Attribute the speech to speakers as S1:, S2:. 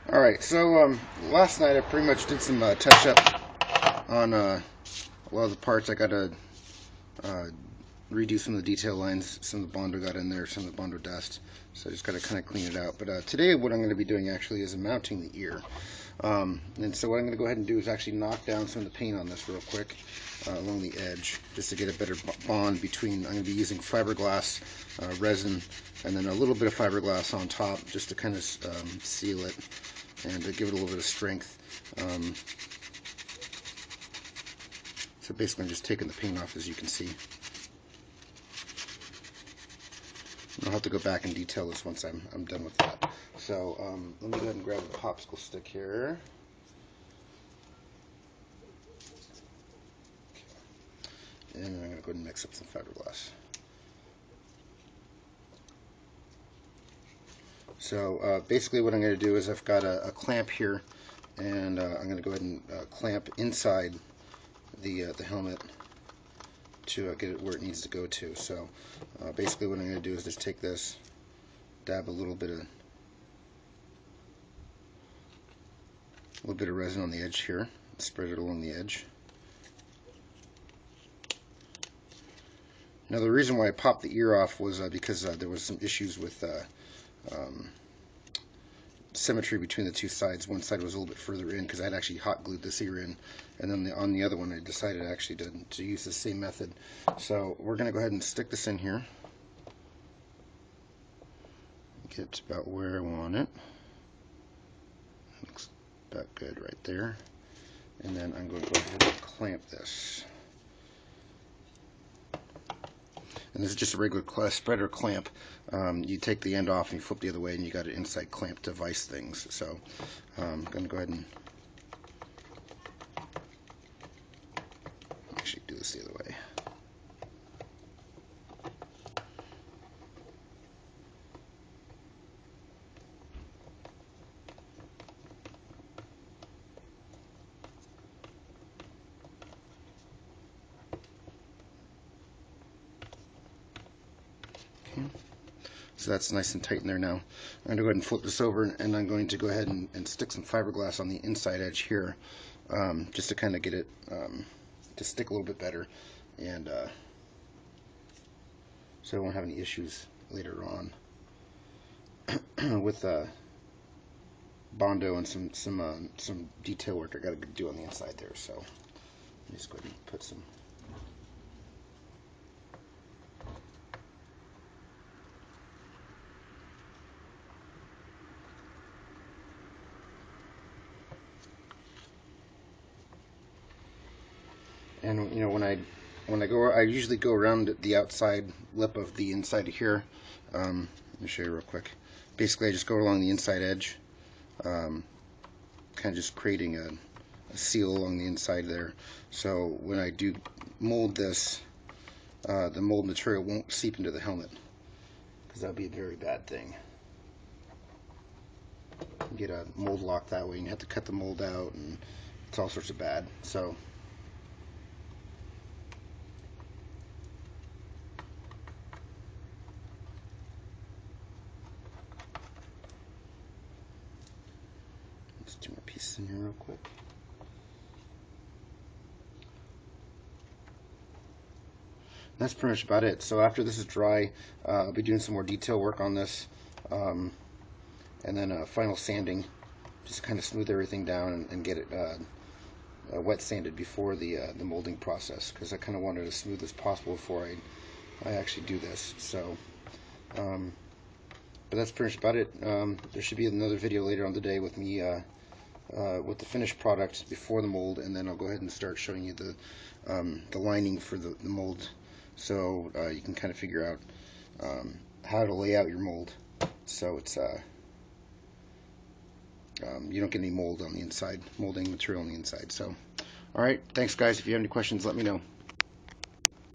S1: All right, so last night I pretty much did some touch up on a lot of the parts. I got to uh, redo some of the detail lines. Some of the Bondo got in there, some of the Bondo dust. So I just got to kind of clean it out. But today, what I'm going to be doing actually is mounting the ear. And so what I'm going to go ahead and do is actually knock down some of the paint on this real quick along the edge, just to get a better bond between. I'm going to be using fiberglass resin, and then a little bit of fiberglass on top, just to kind of seal it and to give it a little bit of strength. Um, so basically, I'm just taking the paint off, as you can see. I'll have to go back and detail this once I'm done with that. So let me go ahead and grab a popsicle stick here. And I'm going to go ahead and mix up some fiberglass. So basically what I'm going to do is I've got a clamp here, and I'm going to go ahead and clamp inside the helmet to get it where it needs to go to. So basically what I'm going to do is just take this, dab a little bit of resin on the edge here, spread it along the edge. Now the reason why I popped the ear off was because there was some issues with um, symmetry between the two sides. One side was a little bit further in because I had actually hot glued this ear in, and then on the other one I decided actually to use the same method. So we're going to go ahead and stick this in here. Get about where I want it. Looks about good right there. And then I'm going to go ahead and clamp this. And this is just a regular spreader clamp. You take the end off and you flip the other way, and you got an inside clamp to vise things. So I'm going to go ahead and actually do this the other way. Okay. So that's nice and tight in there now. I'm going to go ahead and flip this over, and I'm going to go ahead and stick some fiberglass on the inside edge here, just to kind of get it to stick a little bit better, and so I won't have any issues later on with Bondo and some detail work I got to do on the inside there. So let me just go ahead and put some. And when I go, I usually go around the outside lip of the inside of here. Let me show you real quick. Basically, I just go along the inside edge, kind of just creating a seal along the inside there. So when I do mold this, the mold material won't seep into the helmet, because that would be a very bad thing. You get a mold lock that way, and you have to cut the mold out, and it's all sorts of bad. So let's do more pieces in here real quick. That's pretty much about it. So after this is dry, I'll be doing some more detail work on this, and then final sanding, just kind of smooth everything down and get it wet sanded before the molding process, because I kind of wanted it as smooth as possible before I actually do this. So, but that's pretty much about it. There should be another video later on today with me with the finished product before the mold, and then I'll go ahead and start showing you the lining for the mold, so you can kind of figure out how to lay out your mold, so it's you don't get any mold on the inside, molding material on the inside. So, all right, thanks guys. If you have any questions, let me know.